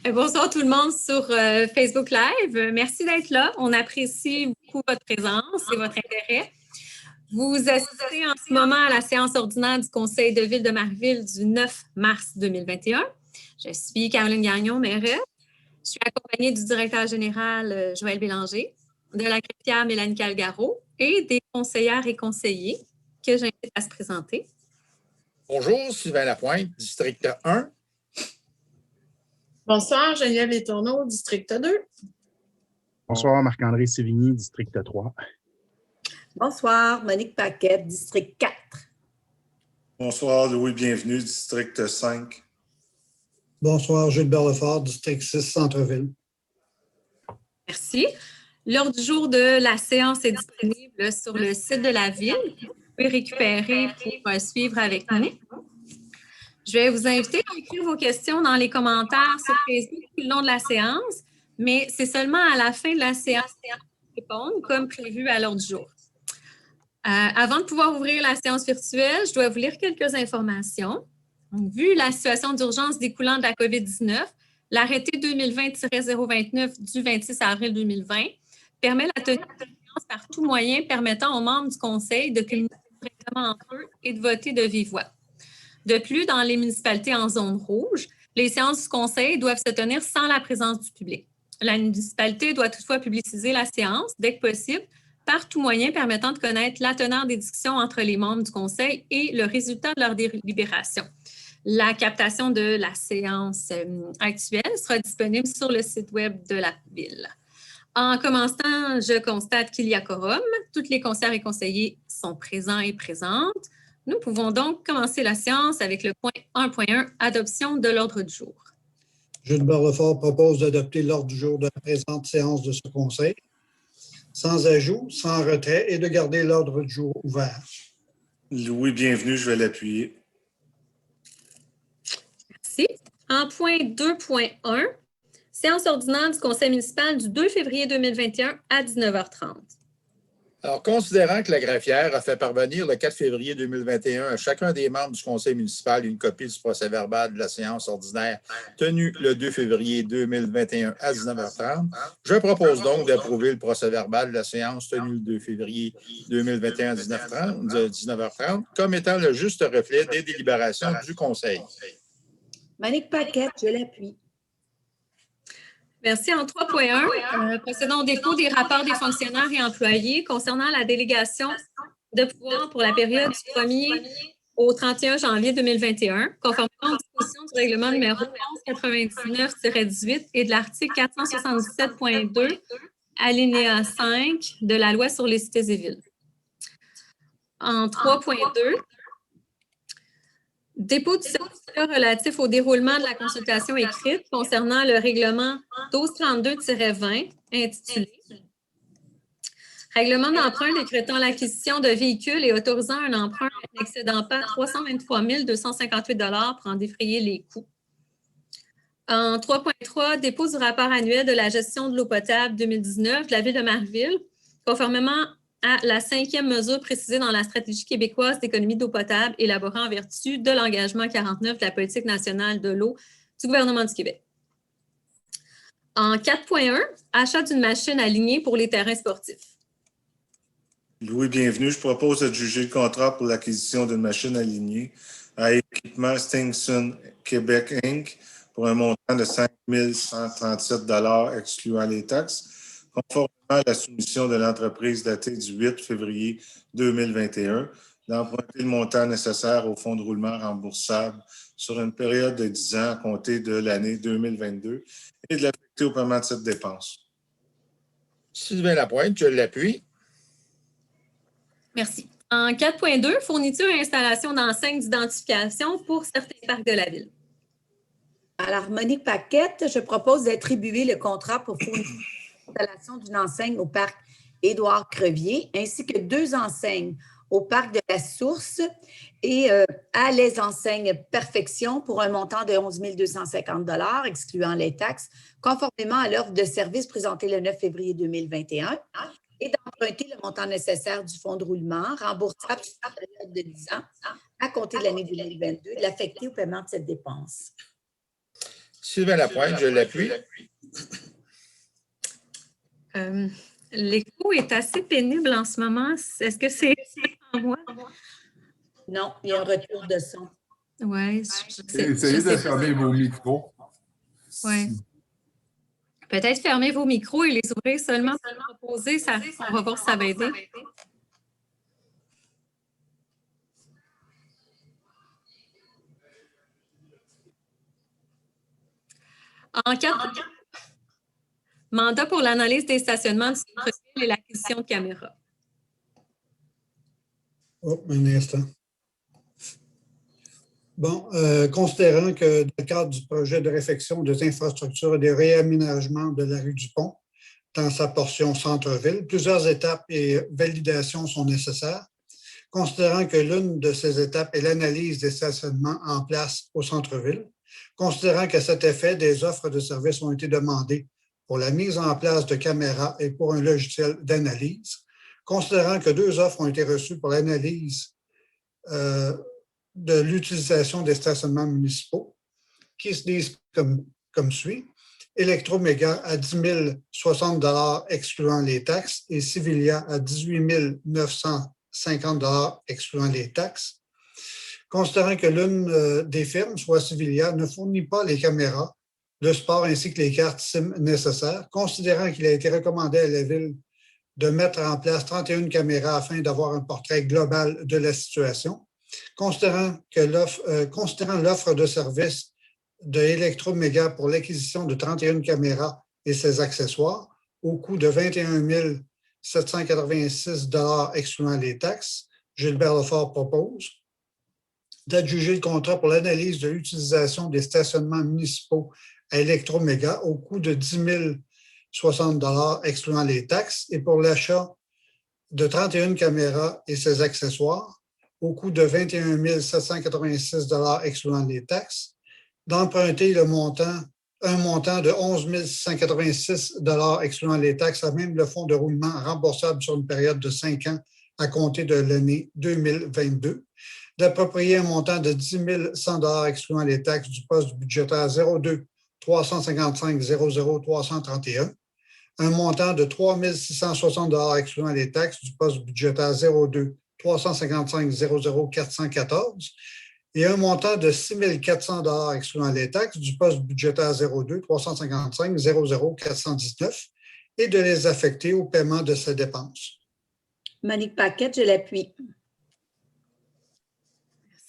Bonsoir tout le monde sur Facebook Live. Merci d'être là. On apprécie beaucoup votre présence et votre intérêt. Vous assistez en ce moment à la séance ordinaire du Conseil de ville de Marville du 9 mars 2021. Je suis Caroline Gagnon, mairesse. Je suis accompagnée du directeur général Joël Bélanger, de la greffière Mélanie Calgaro et des conseillères et conseillers que j'invite à se présenter. Bonjour, Sylvain Lapointe, district 1. Bonsoir, Geneviève Letourneau, district 2. Bonsoir, Marc-André Sévigny, district 3. Bonsoir, Monique Paquette, district 4. Bonsoir, Louis Bienvenu, district 5. Bonsoir, Gilbert Lefort, district 6, Centre-Ville. Merci. L'ordre du jour de la séance est disponible sur le site de la Ville. Vous pouvez récupérer pour suivre avec nous. Je vais vous inviter à écrire vos questions dans les commentaires sur Facebook tout le long de la séance, mais c'est seulement à la fin de la séance qu'on répondre, comme prévu à l'ordre du jour. Avant de pouvoir ouvrir la séance virtuelle, je dois vous lire quelques informations. Donc, vu la situation d'urgence découlant de la COVID-19, l'arrêté 2020-029 du 26 avril 2020 permet la tenue de séance par tout moyen permettant aux membres du Conseil de communiquer directement entre eux et de voter de vive voix. De plus, dans les municipalités en zone rouge, les séances du Conseil doivent se tenir sans la présence du public. La municipalité doit toutefois publiciser la séance, dès que possible, par tout moyen permettant de connaître la teneur des discussions entre les membres du Conseil et le résultat de leur délibération. La captation de la séance actuelle sera disponible sur le site Web de la Ville. En commençant, je constate qu'il y a quorum. Toutes les conseillères et conseillers sont présents et présentes. Nous pouvons donc commencer la séance avec le point 1.1, adoption de l'ordre du jour. Gilbert Lefort propose d'adopter l'ordre du jour de la présente séance de ce Conseil, sans ajout, sans retrait, et de garder l'ordre du jour ouvert. Louis Bienvenu, je vais l'appuyer. Merci. En point 2.1, séance ordinaire du Conseil municipal du 2 février 2021 à 19h30. Alors, considérant que la greffière a fait parvenir le 4 février 2021 à chacun des membres du conseil municipal une copie du procès-verbal de la séance ordinaire tenue le 2 février 2021 à 19h30, je propose donc d'approuver le procès-verbal de la séance tenue le 2 février 2021 à 19h30 comme étant le juste reflet des délibérations du conseil. Monique Paquette, je l'appuie. Merci. En 3.1, procédons au dépôt des rapports des fonctionnaires et employés concernant la délégation de pouvoir pour la période du 1er au 31 janvier 2021, conformément aux dispositions du règlement numéro 1199-18 et de l'article 477.2, alinéa 5 de la loi sur les cités et villes. En 3.2, dépôt du certificat relatif au déroulement de la consultation écrite concernant le règlement 1232-20 intitulé « Règlement d'emprunt décrétant l'acquisition de véhicules et autorisant un emprunt n'excédant pas 323 258 $ pour en défrayer les coûts. » En 3.3, dépôt du rapport annuel de la gestion de l'eau potable 2019 de la Ville de Marville, conformément à la 5e mesure précisée dans la stratégie québécoise d'économie d'eau potable élaborée en vertu de l'engagement 49 de la politique nationale de l'eau du gouvernement du Québec. En 4.1, achat d'une machine alignée pour les terrains sportifs. Louis Bienvenu, je propose de juger le contrat pour l'acquisition d'une machine alignée à équipement Stingson Québec Inc. pour un montant de 5 137 $ excluant les taxes, conformément à la soumission de l'entreprise datée du 8 février 2021, d'emprunter le montant nécessaire au fonds de roulement remboursable sur une période de 10 ans à compter de l'année 2022 et de l'affecter au paiement de cette dépense. Sylvain Lapointe, je l'appuie. Merci. En 4.2, fourniture et installation d'enseignes d'identification pour certains parcs de la Ville. Alors, Monique Paquette, je propose d'attribuer le contrat pour fournir l'installation d'une enseigne au parc Édouard-Crevier, ainsi que 2 enseignes au parc de la Source et à les enseignes Perfection pour un montant de 11 250 $, excluant les taxes, conformément à l'offre de service présentée le 9 février 2021, et d'emprunter le montant nécessaire du fonds de roulement remboursable sur une période de 10 ans à compter de l'année 2022 et de l'affecter au paiement de cette dépense. Sylvain Lapointe, je l'appuie. L'écho est assez pénible en ce moment. Est-ce que c'est en moi? Non, il y a un retour de son. Oui, Essayez de fermer vos micros. Ouais. Peut-être fermer vos micros et les ouvrir seulement pour proposer. On va voir si ça va aider. En cas de mandat pour l'analyse des stationnements du centre-ville et l'acquisition de caméras. Oh, un instant. Bon, considérant que dans le cadre du projet de réfection des infrastructures et des réaménagements de la rue du Pont, dans sa portion centre-ville, plusieurs étapes et validations sont nécessaires. Considérant que l'une de ces étapes est l'analyse des stationnements en place au centre-ville, considérant qu'à cet effet, des offres de services ont été demandées pour la mise en place de caméras et pour un logiciel d'analyse, considérant que 2 offres ont été reçues pour l'analyse de l'utilisation des stationnements municipaux, qui se disent comme suit. Électroméga à 10 060 $ excluant les taxes et Civilia à 18 950 $ excluant les taxes. Considérant que l'une des firmes, soit Civilia, ne fournit pas les caméras, le support ainsi que les cartes SIM nécessaires, considérant qu'il a été recommandé à la Ville de mettre en place 31 caméras afin d'avoir un portrait global de la situation, considérant l'offre de service de Électroméga pour l'acquisition de 31 caméras et ses accessoires au coût de 21 786 $ excluant les taxes, Gilbert Lefort propose d'adjuger le contrat pour l'analyse de l'utilisation des stationnements municipaux à Électroméga au coût de 10 060 $ excluant les taxes et pour l'achat de 31 caméras et ses accessoires au coût de 21 786 $ excluant les taxes, d'emprunter un montant de 11 686 $ excluant les taxes à même le fonds de roulement remboursable sur une période de 5 ans à compter de l'année 2022, d'approprier un montant de 10 100 $ excluant les taxes du poste budgétaire 02 355 00 331, un montant de 3 660 $ excluant les taxes du poste budgétaire 02 355 00 414 et un montant de 6 400 $ excluant les taxes du poste budgétaire 02 355 00 419 et de les affecter au paiement de ces dépenses. Monique Paquette, je l'appuie.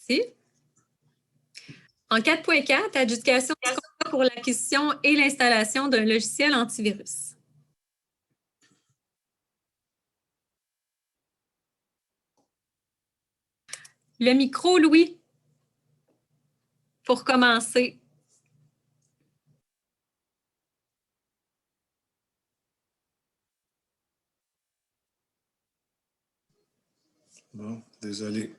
Merci. En 4.4, adjudication du contrat pour l'acquisition et l'installation d'un logiciel antivirus. Le micro, Louis, pour commencer. Bon, désolé.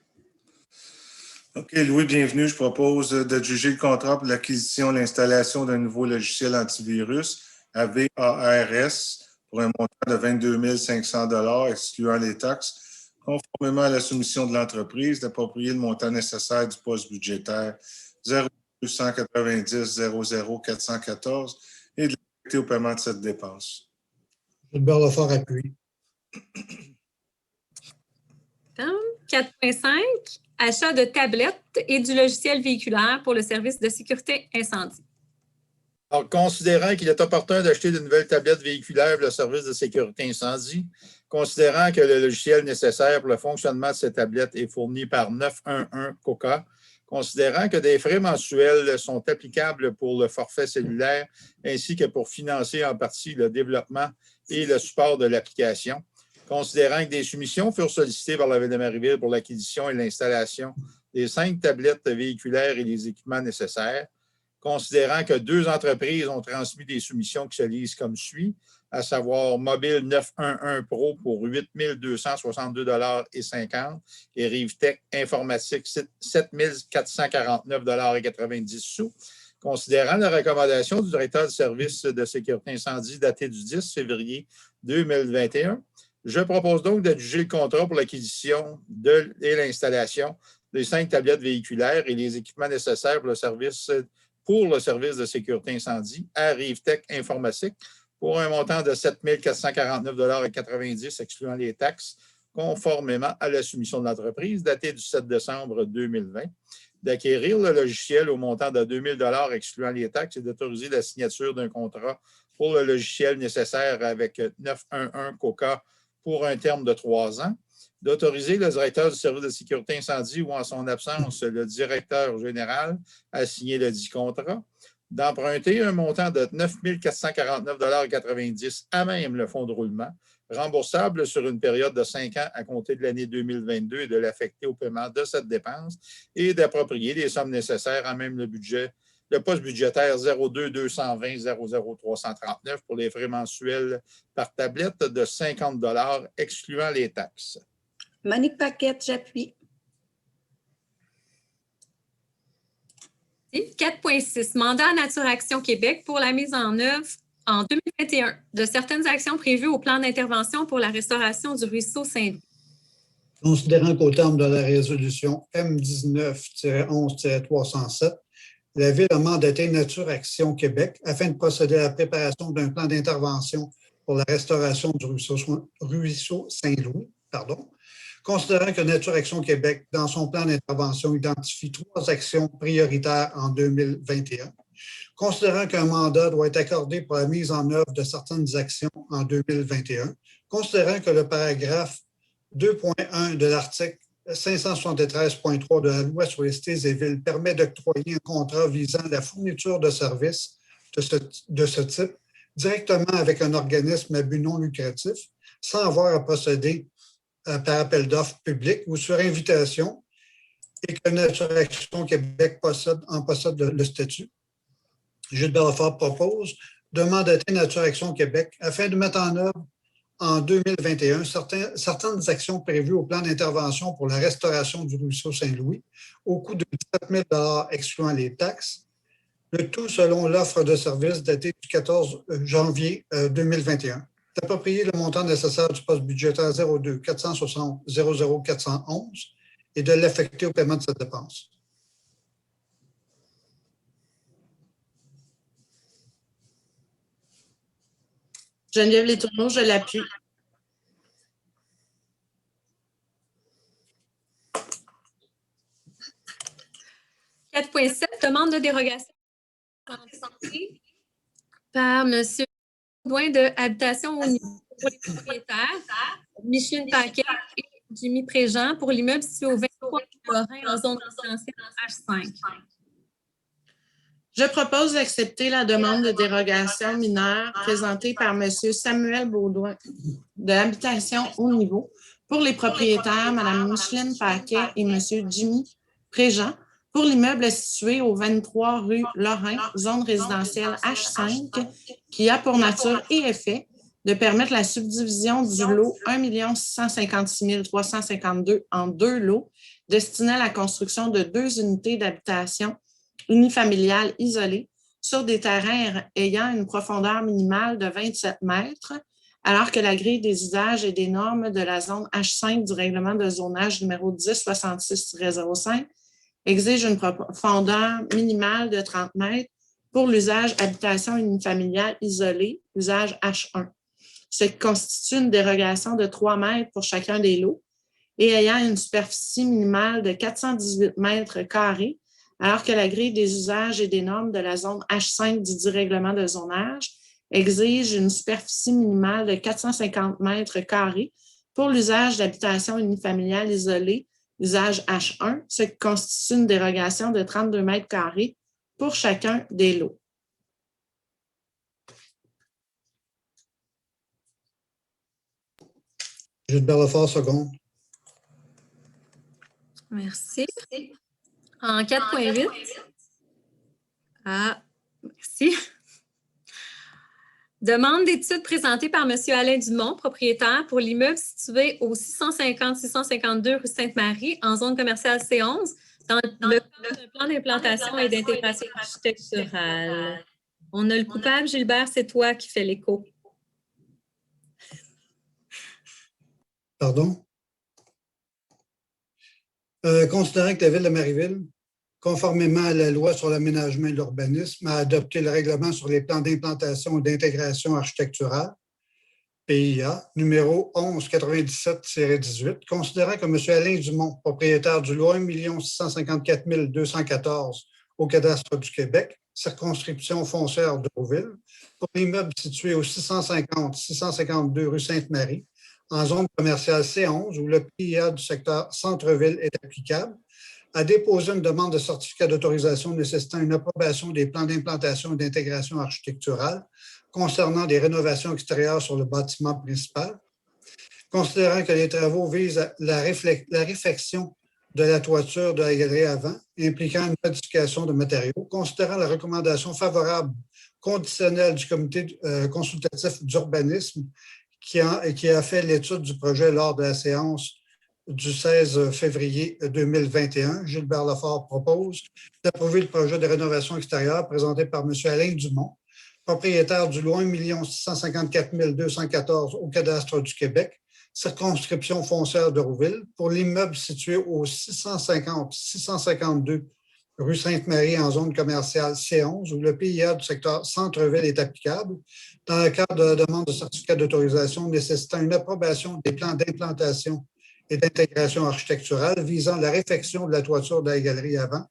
OK, Louis, bienvenue. Je propose d'adjuger le contrat pour l'acquisition et l'installation d'un nouveau logiciel antivirus à VARS pour un montant de 22 500 $ excluant les taxes, conformément à la soumission de l'entreprise, d'approprier le montant nécessaire du poste budgétaire 0290 00 414 et de l'affecter au paiement de cette dépense. Gilbert Lefort appuie. 4.5, achat de tablettes et du logiciel véhiculaire pour le service de sécurité incendie. Alors, considérant qu'il est opportun d'acheter de nouvelles tablettes véhiculaires pour le service de sécurité incendie, considérant que le logiciel nécessaire pour le fonctionnement de ces tablettes est fourni par 911 COCA, considérant que des frais mensuels sont applicables pour le forfait cellulaire ainsi que pour financer en partie le développement et le support de l'application, considérant que des soumissions furent sollicitées par la Ville de Marieville pour l'acquisition et l'installation des 5 tablettes véhiculaires et les équipements nécessaires, considérant que 2 entreprises ont transmis des soumissions qui se lisent comme suit, à savoir Mobile 911 Pro pour 8 262 $ et 50 et RiveTech Informatique 7 449 $ et 90 sous, considérant la recommandation du directeur du service de sécurité incendie datée du 10 février 2021, je propose donc d'adjuger le contrat pour l'acquisition et l'installation des 5 tablettes véhiculaires et les équipements nécessaires pour le service pour le service de sécurité incendie à Rive-Tech Informatique pour un montant de 7 449,90 $ excluant les taxes, conformément à la soumission de l'entreprise datée du 7 décembre 2020, d'acquérir le logiciel au montant de 2 000 $ excluant les taxes et d'autoriser la signature d'un contrat pour le logiciel nécessaire avec 911 COCA pour un terme de 3 ans, d'autoriser le directeur du service de sécurité incendie ou en son absence le directeur général à signer le dit contrat, d'emprunter un montant de 9 449,90 $ à même le fonds de roulement, remboursable sur une période de 5 ans à compter de l'année 2022 et de l'affecter au paiement de cette dépense et d'approprier les sommes nécessaires à même le poste budgétaire 02 220 00 339 pour les frais mensuels par tablette de 50 $ excluant les taxes. Monique Paquette, j'appuie. 4.6, mandat à Nature Action Québec pour la mise en œuvre en 2021 de certaines actions prévues au plan d'intervention pour la restauration du ruisseau Saint-Louis. Considérant qu'au terme de la résolution M19-11-307, la Ville a mandaté Nature Action Québec afin de procéder à la préparation d'un plan d'intervention pour la restauration du ruisseau Saint-Louis. Considérant que Nature Action Québec, dans son plan d'intervention, identifie 3 actions prioritaires en 2021, considérant qu'un mandat doit être accordé pour la mise en œuvre de certaines actions en 2021, considérant que le paragraphe 2.1 de l'article 573.3 de la Loi sur les cités et villes permet d'octroyer un contrat visant la fourniture de services de ce type directement avec un organisme à but non lucratif, sans avoir à procéder par appel d'offres public ou sur invitation, et que Nature Action Québec possède le statut. Gilles Belfort propose de mandater Nature Action Québec afin de mettre en œuvre en 2021 certaines actions prévues au plan d'intervention pour la restauration du ruisseau Saint-Louis au coût de 17 000 $ excluant les taxes, le tout selon l'offre de service datée du 14 janvier 2021. D'approprier le montant nécessaire du poste budgétaire 02 460 00 411 et de l'affecter au paiement de cette dépense. Geneviève Letourneau, je l'appuie. « 4.7, demande de dérogation par M. Baudouin de Habitation au niveau pour les propriétaires, Micheline Paquet et Jimmy Préjean pour l'immeuble situé au 23 Lorrain en zone résidentielle H5. Je propose d'accepter la demande de dérogation mineure présentée par M. Samuel Baudouin de Habitation Haut Niveau pour les propriétaires Mme Micheline Paquet et M. Jimmy Préjean pour l'immeuble situé au 23 rue Lorrain, zone résidentielle H5, qui a pour nature et effet de permettre la subdivision du lot 1 656 352 en 2 lots destinés à la construction de 2 unités d'habitation unifamiliales isolées sur des terrains ayant une profondeur minimale de 27 mètres, alors que la grille des usages et des normes de la zone H5 du règlement de zonage numéro 1066-05 exige une profondeur minimale de 30 mètres pour l'usage habitation unifamiliale isolée, usage H1. Ce qui constitue une dérogation de 3 mètres pour chacun des lots et ayant une superficie minimale de 418 mètres carrés, alors que la grille des usages et des normes de la zone H5 du dit règlement de zonage exige une superficie minimale de 450 mètres carrés pour l'usage d'habitation unifamiliale isolée, usage H1, ce qui constitue une dérogation de 32 mètres carrés pour chacun des lots. Gilles Belfort, seconde. Merci. En 4.8. Merci. Demande d'étude présentée par M. Alain Dumont, propriétaire, pour l'immeuble situé au 650-652 rue Sainte-Marie, en zone commerciale C11, dans le cadre d'un plan d'implantation et d'intégration architecturale. On a le coupable, Gilbert, c'est toi qui fais l'écho. Pardon? Considérant que la Ville de Marieville conformément à la loi sur l'aménagement et l'urbanisme, à adopter le règlement sur les plans d'implantation et d'intégration architecturale, PIA, numéro 1197-18, considérant que M. Alain Dumont, propriétaire du lot 1 654 214 au cadastre du Québec, circonscription foncière de Rouville, pour l'immeuble situé au 650-652 rue Sainte-Marie, en zone commerciale C11, où le PIA du secteur centre-ville est applicable, a déposé une demande de certificat d'autorisation nécessitant une approbation des plans d'implantation et d'intégration architecturale concernant des rénovations extérieures sur le bâtiment principal, considérant que les travaux visent la réfection de la toiture de la galerie avant, impliquant une modification de matériaux, considérant la recommandation favorable conditionnelle du comité consultatif d'urbanisme qui a fait l'étude du projet lors de la séance du 16 février 2021. Gilbert Lefort propose d'approuver le projet de rénovation extérieure présenté par M. Alain Dumont, propriétaire du lot 1 654 214 au cadastre du Québec, circonscription foncière de Rouville, pour l'immeuble situé au 650-652 rue Sainte-Marie en zone commerciale C11, où le PIA du secteur centre-ville est applicable, dans le cadre de la demande de certificat d'autorisation nécessitant une approbation des plans d'implantation et d'intégration architecturale visant la réfection de la toiture de la galerie avant,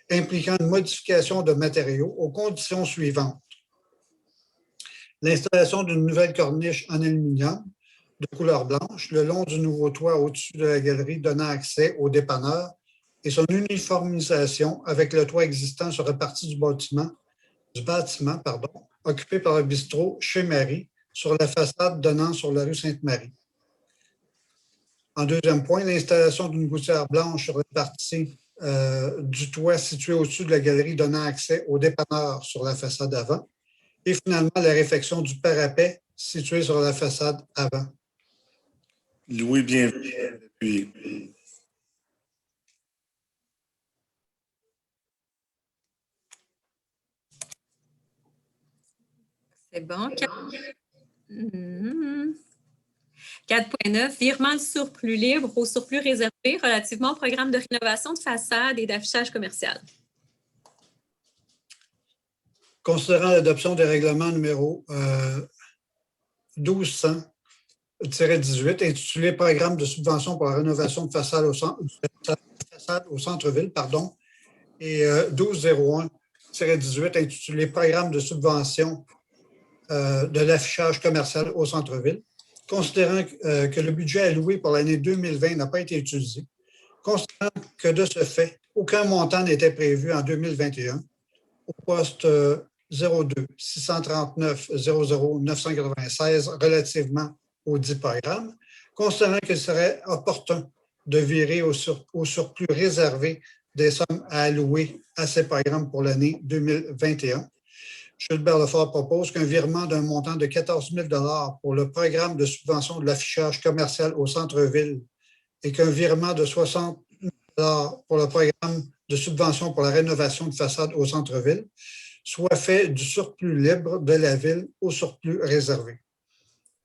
impliquant une modification de matériaux aux conditions suivantes. L'installation d'une nouvelle corniche en aluminium de couleur blanche le long du nouveau toit au-dessus de la galerie donnant accès au dépanneur et son uniformisation avec le toit existant sur la partie du bâtiment, occupé par le bistrot Chez Marie sur la façade donnant sur la rue Sainte-Marie. En deuxième point, l'installation d'une gouttière blanche sur la partie du toit située au-dessus de la galerie donnant accès au dépanneur sur la façade avant. Et finalement, la réfection du parapet situé sur la façade avant. Louis, bienvenue. C'est bon. 4.9, virement de surplus libre au surplus réservé relativement au programme de rénovation de façade et d'affichage commercial. Considérant l'adoption des règlements numéro 1200-18, intitulé Programme de subvention pour la rénovation de façade au centre-ville, et 1201-18, intitulé Programme de subvention de l'affichage commercial au centre-ville, considérant que le budget alloué pour l'année 2020 n'a pas été utilisé, considérant que de ce fait, aucun montant n'était prévu en 2021, au poste 02 639 00 996 relativement au dit programme, considérant qu'il serait opportun de virer au surplus réservé des sommes à allouer à ces programmes pour l'année 2021. Gilbert Lefort propose qu'un virement d'un montant de 14 000 $ pour le programme de subvention de l'affichage commercial au centre-ville et qu'un virement de 60 000 $ pour le programme de subvention pour la rénovation de façade au centre-ville soit fait du surplus libre de la ville au surplus réservé.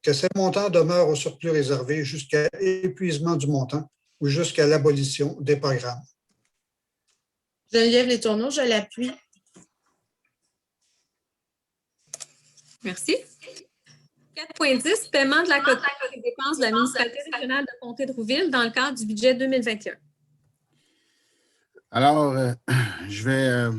Que ces montants demeurent au surplus réservé jusqu'à épuisement du montant ou jusqu'à l'abolition des programmes. Geneviève Letourneau, je l'appuie. Merci. 4.10, paiement de la quote des dépenses de la municipalité régionale de Comté de Rouville dans le cadre du budget 2021. Alors, je vais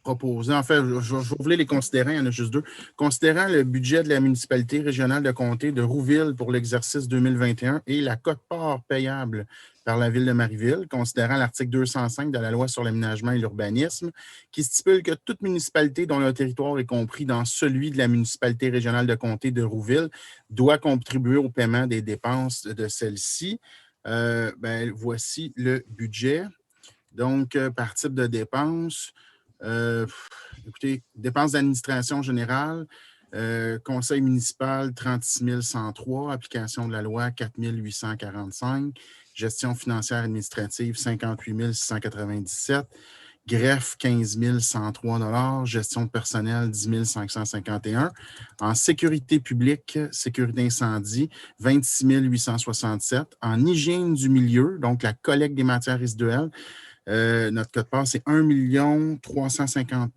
proposer, en fait, je vais ouvrir les considérants, il y en a juste deux. Considérant le budget de la municipalité régionale de Comté de Rouville pour l'exercice 2021 et la quote-part payable par la Ville de Marieville, considérant l'article 205 de la Loi sur l'aménagement et l'urbanisme, qui stipule que toute municipalité dont le territoire est compris dans celui de la municipalité régionale de Comté de Rouville doit contribuer au paiement des dépenses de celle-ci. Voici le budget. Donc, par type de dépenses, écoutez, dépenses d'administration générale, conseil municipal 36 103, application de la loi 4 845, gestion financière administrative 58 697, greffe 15 103 $, gestion de personnel 10 551, en sécurité publique, sécurité incendie 26 867, en hygiène du milieu, donc la collecte des matières résiduelles, Notre quote-part, c'est 1 350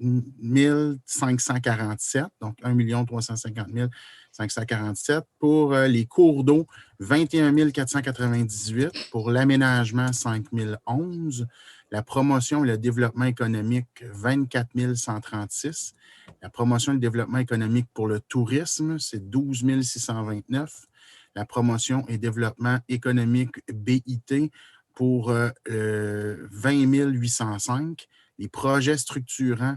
547, donc 1 350 547. Pour les cours d'eau, 21 498. Pour l'aménagement, 5 011. La promotion et le développement économique, 24 136. La promotion et le développement économique pour le tourisme, c'est 12 629. La promotion et développement économique BIT pour 20 805. Les projets structurants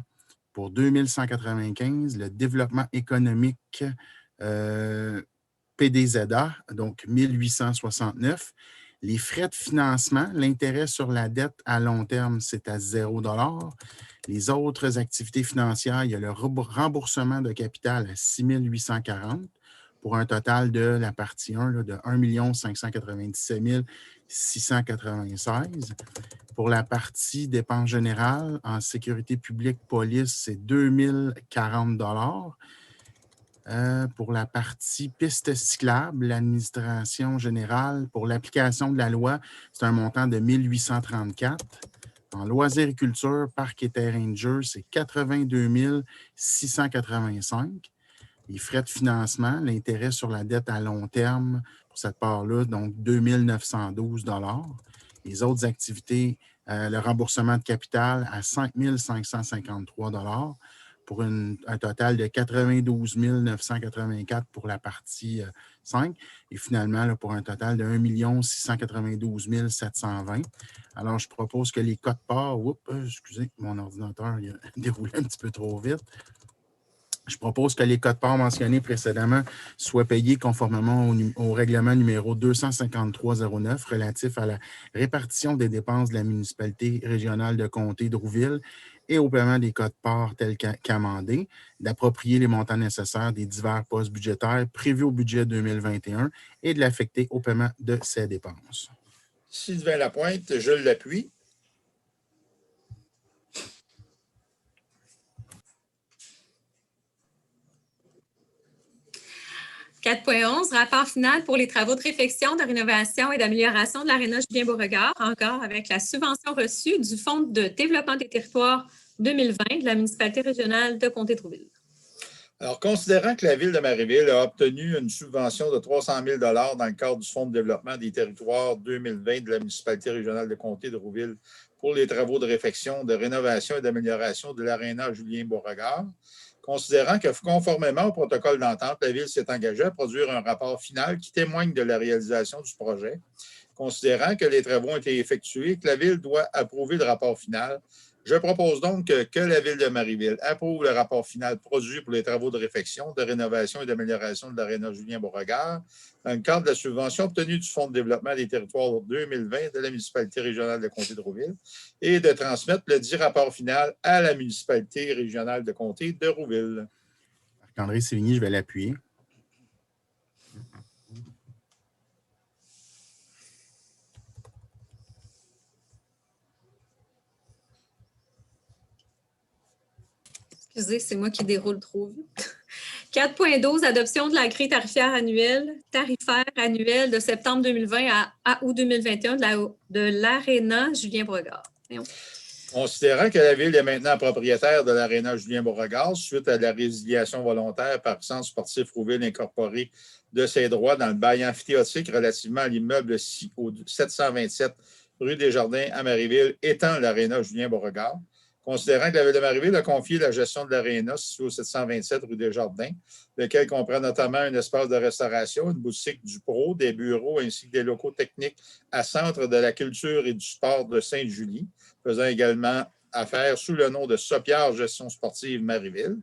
pour 2 195. Le développement économique PDZA, donc 1 869. Les frais de financement, l'intérêt sur la dette à long terme, c'est à 0 $. Les autres activités financières, il y a le remboursement de capital à 6 840 pour un total de la partie 1 là, de 1 597 696. Pour la partie dépenses générales, en sécurité publique, police, c'est 2 040 $. Pour la partie piste cyclable, l'administration générale, pour l'application de la loi, c'est un montant de 1 834. En loisirs et culture, parc et terrain de jeu, c'est 82 685. Les frais de financement, l'intérêt sur la dette à long terme pour cette part-là, donc 2 912 $. Les autres activités, le remboursement de capital à 5 553 $. Pour un total de 92 984 pour la partie 5. Et finalement, là, pour un total de 1 692 720. Alors, je propose que les cotes-parts, excusez, mon ordinateur il a déroulé un petit peu trop vite. Je propose que les cotes-parts mentionnés précédemment soient payés conformément au règlement numéro 25309 relatif à la répartition des dépenses de la municipalité régionale de comté de Rouville et au paiement des cotes-parts tels qu'amendés, d'approprier les montants nécessaires des divers postes budgétaires prévus au budget 2021 et de l'affecter au paiement de ces dépenses. Sylvain Lapointe, je l'appuie. « 4.11, rapport final pour les travaux de réfection, de rénovation et d'amélioration de l'aréna Julien-Beauregard, encore avec la subvention reçue du Fonds de développement des territoires 2020 de la municipalité régionale de Comté-de-Rouville. » Alors, considérant que la Ville de Marieville a obtenu une subvention de 300 000 $ dans le cadre du Fonds de développement des territoires 2020 de la municipalité régionale de Comté-de-Rouville pour les travaux de réfection, de rénovation et d'amélioration de l'aréna Julien-Beauregard, considérant que conformément au protocole d'entente, la Ville s'est engagée à produire un rapport final qui témoigne de la réalisation du projet, considérant que les travaux ont été effectués et que la Ville doit approuver le rapport final, je propose donc que la Ville de Marieville approuve le rapport final produit pour les travaux de réfection, de rénovation et d'amélioration de l'aréna Julien-Beauregard dans le cadre de la subvention obtenue du Fonds de développement des territoires 2020 de la municipalité régionale de Comté-de-Rouville et de transmettre le dit rapport final à la municipalité régionale de Comté-de-Rouville. Marc-André Sévigny, je vais l'appuyer. Excusez, c'est moi qui déroule trop vite. 4.12, adoption de la grille tarifaire annuelle de septembre 2020 à août 2021 de l'aréna Julien-Beauregard. Considérant que la Ville est maintenant propriétaire de l'aréna Julien-Beauregard suite à la résiliation volontaire par Centre sportif Rouville incorporé de ses droits dans le bail amphithéotique relativement à l'immeuble au 727 rue des Jardins à Marieville étant l'aréna Julien-Beauregard, considérant que la Ville de Marieville a confié la gestion de l'aréna située au 727 rue des Jardins, lequel comprend notamment un espace de restauration, une boutique du Pro, des bureaux ainsi que des locaux techniques à Centre de la culture et du sport de Sainte-Julie, faisant également affaire sous le nom de Sopiard Gestion sportive Marieville,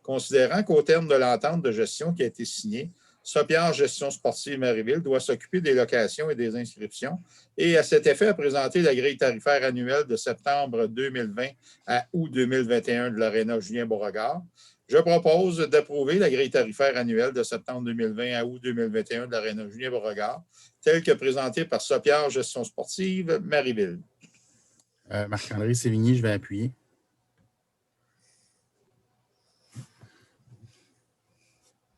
considérant qu'au terme de l'entente de gestion qui a été signée, Sopiard Gestion sportive Marieville doit s'occuper des locations et des inscriptions et à cet effet a présenté la grille tarifaire annuelle de septembre 2020 à août 2021 de l'aréna Julien-Beauregard. Je propose d'approuver la grille tarifaire annuelle de septembre 2020 à août 2021 de l'aréna Julien-Beauregard, telle que présentée par Sopiard Gestion sportive Marieville. Marc-André Sévigny, je vais appuyer.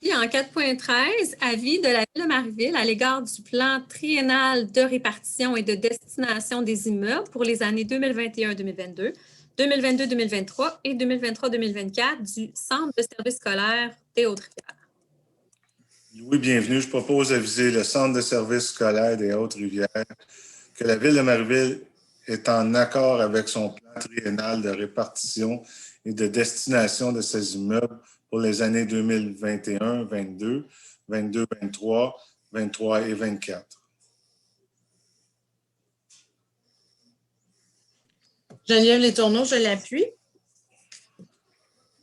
Puis en 4.13, avis de la Ville de Marieville à l'égard du plan triennal de répartition et de destination des immeubles pour les années 2021-2022, 2022-2023 et 2023-2024 du Centre de services scolaires des Hautes-Rivières. Oui, bienvenue. Je propose d'aviser le Centre de services scolaires des Hautes-Rivières que la Ville de Marieville est en accord avec son plan triennal de répartition et de destination de ses immeubles pour les années 2021, 22, 22, 23, 23 et 24. Geneviève Letourneau, je l'appuie.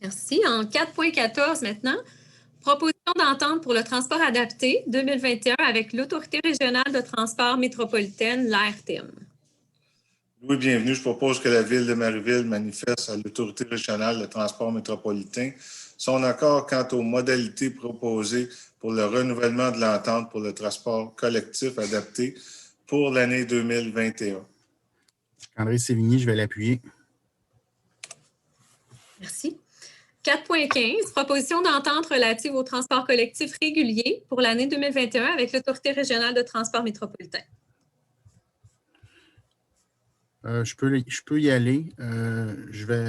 Merci. En 4.14 maintenant, proposition d'entente pour le transport adapté 2021 avec l'Autorité régionale de transport métropolitaine, l'ARTM. Oui, bienvenue. Je propose que la Ville de Marieville manifeste à l'Autorité régionale de transport métropolitain son accord quant aux modalités proposées pour le renouvellement de l'entente pour le transport collectif adapté pour l'année 2021. André Sévigny, je vais l'appuyer. Merci. 4.15, proposition d'entente relative au transport collectif régulier pour l'année 2021 avec l'Autorité régionale de transport métropolitain. Je peux y aller.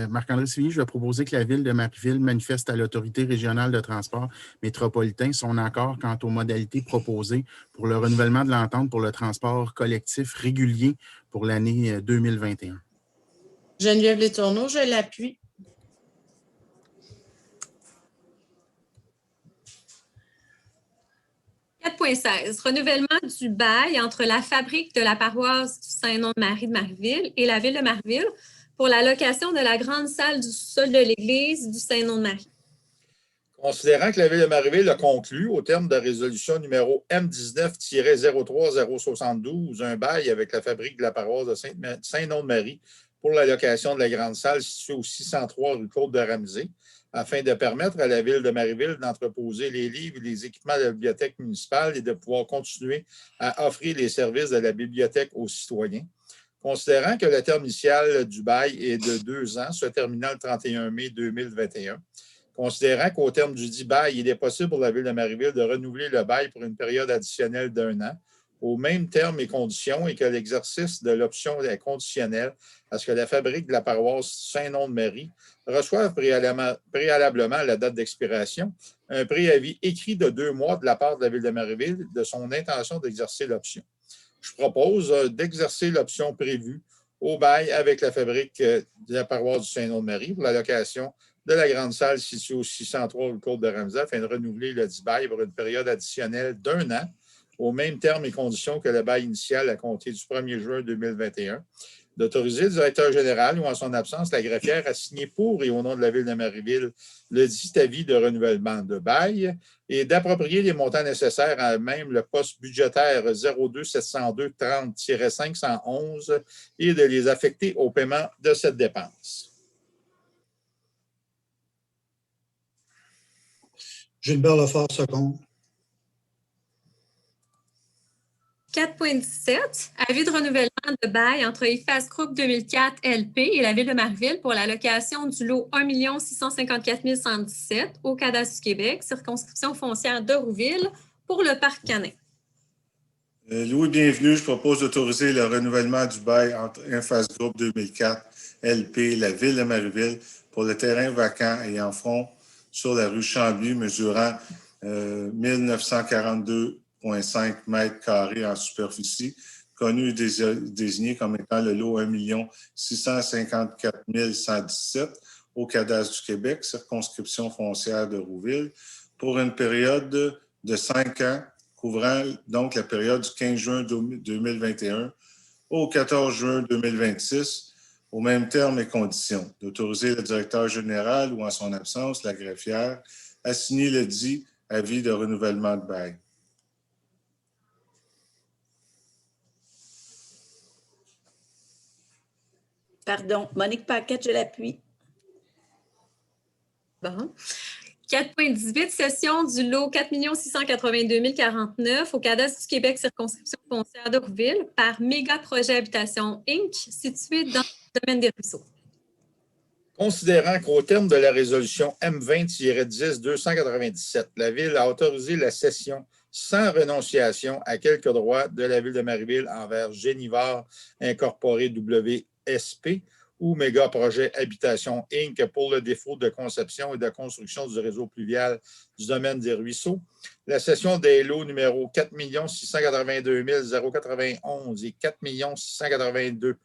Marc-André Sévigny, je vais proposer que la Ville de Marieville manifeste à l'Autorité régionale de transport métropolitain son accord quant aux modalités proposées pour le renouvellement de l'entente pour le transport collectif régulier pour l'année 2021. Geneviève Letourneau, je l'appuie. Renouvellement du bail entre la fabrique de la paroisse du Saint-Nom-de-Marie de Marieville et la Ville de Marieville pour la location de la grande salle du sol de l'église du Saint-Nom-de-Marie. Considérant que la Ville de Marieville a conclu, au terme de la résolution numéro M19-03072, un bail avec la fabrique de la paroisse de Saint-Nom-de-Marie pour la location de la grande salle située au 603 rue Côte de Ramsey, afin de permettre à la Ville de Marieville d'entreposer les livres et les équipements de la bibliothèque municipale et de pouvoir continuer à offrir les services de la bibliothèque aux citoyens. Considérant que le terme initial du bail est de 2 ans, se terminant le 31 mai 2021, considérant qu'au terme du dit bail, il est possible pour la Ville de Marieville de renouveler le bail pour une période additionnelle d'1 an, aux mêmes termes et conditions, et que l'exercice de l'option est conditionnel à ce que la fabrique de la paroisse Saint-Nom-de-Marie reçoive préalablement à la date d'expiration un préavis écrit de 2 mois de la part de la Ville de Marieville de son intention d'exercer l'option. Je propose d'exercer l'option prévue au bail avec la fabrique de la paroisse du Saint-Nom-de-Marie pour la location de la grande salle située au 603 rue Côte de Ramsey afin de renouveler le dit bail pour une période additionnelle d'1 an, aux mêmes termes et conditions que le bail initial à compter du 1er juin 2021, d'autoriser le directeur général ou en son absence la greffière à signer pour et au nom de la Ville de Marieville le dit avis de renouvellement de bail et d'approprier les montants nécessaires à même le poste budgétaire 02 702 30-511 et de les affecter au paiement de cette dépense. Gilbert Lefort, second. 4.17, avis de renouvellement de bail entre IFAS Group 2004 LP et la Ville de Marieville pour la location du lot 1 654 117 au Cadastre du Québec, circonscription foncière de Rouville, pour le parc canin. Louis, bienvenue. Je propose d'autoriser le renouvellement du bail entre IFAS Group 2004 LP et la Ville de Marieville pour le terrain vacant ayant front sur la rue Chambly, mesurant 1942,5 mètres carrés en superficie, connu et désigné comme étant le lot 1 654 117 au Cadastre du Québec, circonscription foncière de Rouville, pour une période de 5 ans, couvrant donc la période du 15 juin 2021 au 14 juin 2026, aux mêmes termes et conditions, d'autoriser le directeur général ou en son absence, la greffière, à signer le dit avis de renouvellement de bail. Pardon, Monique Paquette, je l'appuie. Bon. 4.18, cession du lot 4 682 049 au Cadastre du Québec, circonscription foncière de Rouville par Méga Projet Habitation Inc., situé dans le domaine des ruisseaux. Considérant qu'au terme de la résolution M20-10-297, la Ville a autorisé la cession sans renonciation à quelque droit de la Ville de Marieville envers Génivore Incorporé WSP ou Méga Projet Habitation Inc. pour le défaut de conception et de construction du réseau pluvial du domaine des ruisseaux, la cession des lots numéro 4 682 091 et 4 682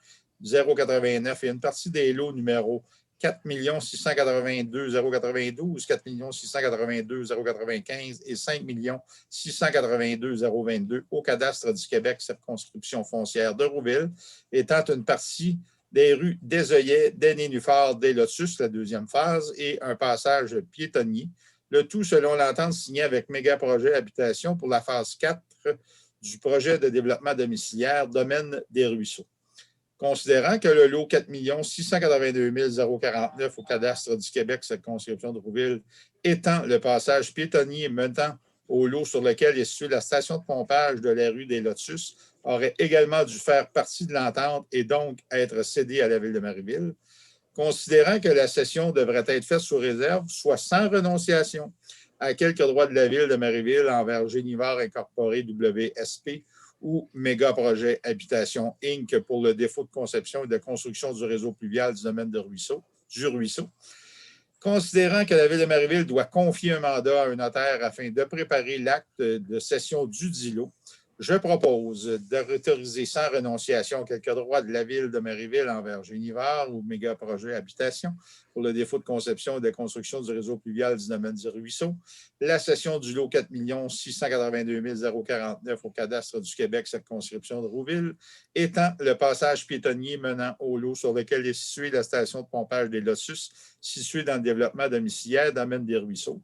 089 et une partie des lots numéro 4 682 092, 4 682 095 et 5 682 022 au cadastre du Québec, circonscription foncière de Rouville, étant une partie des rues des Œillets, des Nénuphars, des Lotus, la deuxième phase, et un passage piétonnier, le tout selon l'entente signée avec Méga Projet Habitation pour la phase 4 du projet de développement domiciliaire Domaine des Ruisseaux. Considérant que le lot 4 682 049 au cadastre du Québec, circonscription de Rouville, étant le passage piétonnier menant au lot sur lequel est située la station de pompage de la rue des Lotus, aurait également dû faire partie de l'entente et donc être cédé à la Ville de Marieville. Considérant que la cession devrait être faite sous réserve, soit sans renonciation à quelque droit de la Ville de Marieville envers Génivore Incorporé WSP ou Méga Projet Habitation Inc. pour le défaut de conception et de construction du réseau pluvial du domaine du ruisseau. Considérant que la Ville de Marieville doit confier un mandat à un notaire afin de préparer l'acte de cession du dit lot, je propose d'autoriser sans renonciation quelques droits de la Ville de Marieville envers Génivore ou Méga Projet Habitation pour le défaut de conception et de construction du réseau pluvial du domaine du ruisseau, la cession du lot 4 682 049 au cadastre du Québec, circonscription de Rouville, étant le passage piétonnier menant au lot sur lequel est située la station de pompage des Lotus, située dans le développement domiciliaire domaine des ruisseaux,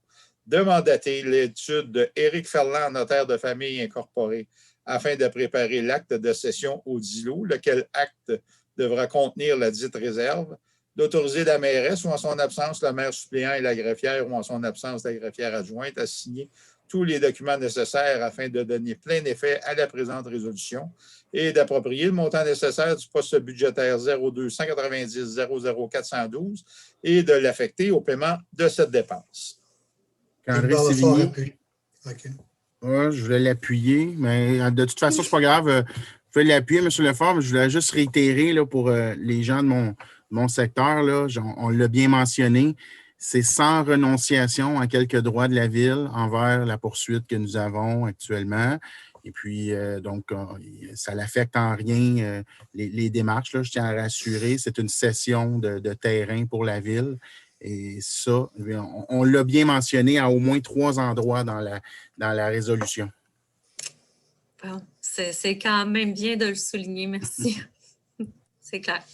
de mandater l'étude de Éric Ferland, notaire de famille incorporé, afin de préparer l'acte de cession au dit lot, lequel acte devra contenir la dite réserve, d'autoriser la mairesse ou en son absence le maire suppléant et la greffière ou en son absence la greffière adjointe à signer tous les documents nécessaires afin de donner plein effet à la présente résolution et d'approprier le montant nécessaire du poste budgétaire 02 190 00 412 et de l'affecter au paiement de cette dépense. André Sévigny. Ouais, je voulais l'appuyer, mais de toute façon, ce n'est pas grave. Vous pouvez l'appuyer, M. Lefort, mais je voulais juste réitérer là, pour les gens de mon secteur, là, on l'a bien mentionné, c'est sans renonciation à quelques droits de la Ville envers la poursuite que nous avons actuellement. Et puis, donc, ça n'affecte en rien les démarches. Là, je tiens à rassurer, c'est une cession de terrain pour la Ville. Et ça, on l'a bien mentionné à au moins 3 endroits dans la résolution. Bon, c'est quand même bien de le souligner, merci. C'est clair.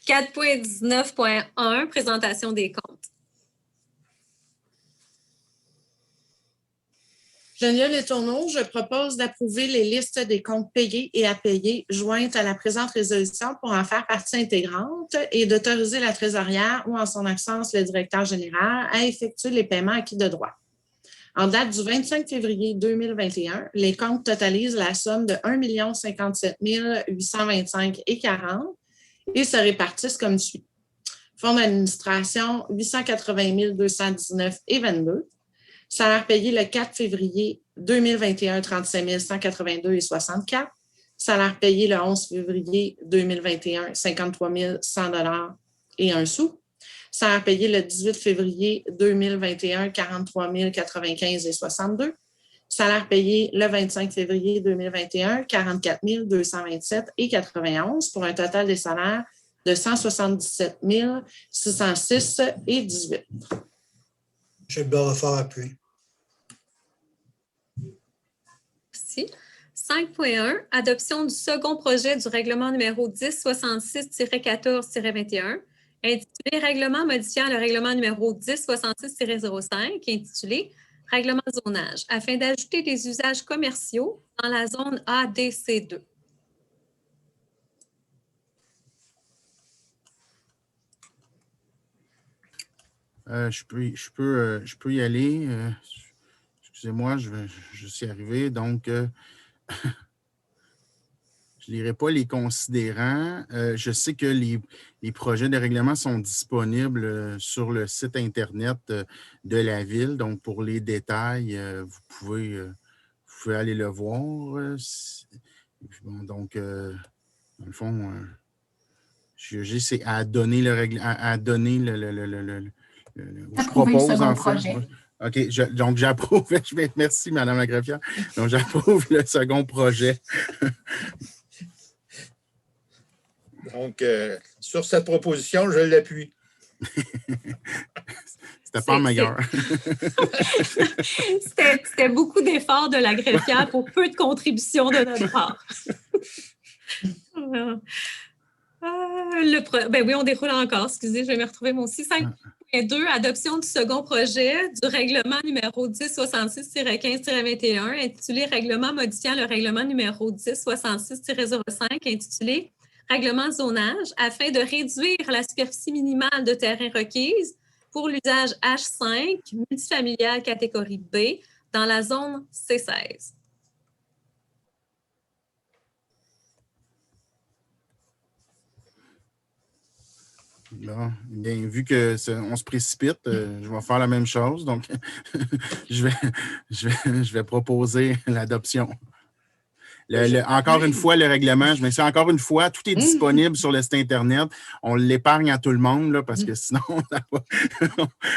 4.19.1, présentation des comptes. Geneviève Letourneau, je propose d'approuver les listes des comptes payés et à payer jointes à la présente résolution pour en faire partie intégrante et d'autoriser la trésorière ou en son absence le directeur général à effectuer les paiements acquis de droit. En date du 25 février 2021, les comptes totalisent la somme de 1 057 825,40 et se répartissent comme suit. Fonds d'administration, 880 219,22. Salaire payé le 4 février 2021, 35 182,64. Salaire payé le 11 février 2021, 53 100 et 1 sou. Salaire payé le 18 février 2021, 43 095,62. Salaire payé le 25 février 2021, 44 227,91 pour un total des salaires de 177 606,18. M. Bellefort appuie. Merci. 5.1, adoption du second projet du règlement numéro 1066-14-21, intitulé Règlement modifiant le règlement numéro 1066-05, intitulé Règlement zonage, afin d'ajouter des usages commerciaux dans la zone ADC2. Je peux y aller. Excusez-moi, je suis arrivé. Donc, Je ne lirai pas les considérants. Je sais que les projets de règlement sont disponibles sur le site Internet de la Ville. Donc, pour les détails, vous pouvez aller le voir. Bon, donc, dans le fond, c'est à donner le règlement, à donner je propose en fait. OK, donc j'approuve. Merci, Mme la greffière. Donc, j'approuve le second projet. Donc, sur cette proposition, je l'appuie. C'était pas meilleur. C'était beaucoup d'efforts de la greffière pour peu de contributions de notre part. Ben oui, on déroule encore. Excusez, je vais me retrouver moi aussi. 5.2, adoption du second projet du règlement numéro 1066-15-21, intitulé Règlement modifiant le règlement numéro 1066-05, intitulé Règlement de zonage, afin de réduire la superficie minimale de terrain requise pour l'usage H5 multifamilial catégorie B dans la zone C16. Bon, bien, vu qu'on se précipite, je vais faire la même chose. Donc, je vais proposer l'adoption. Encore une fois, le règlement, je m'excuse encore une fois, tout est disponible sur le site Internet. On l'épargne à tout le monde là, parce que sinon,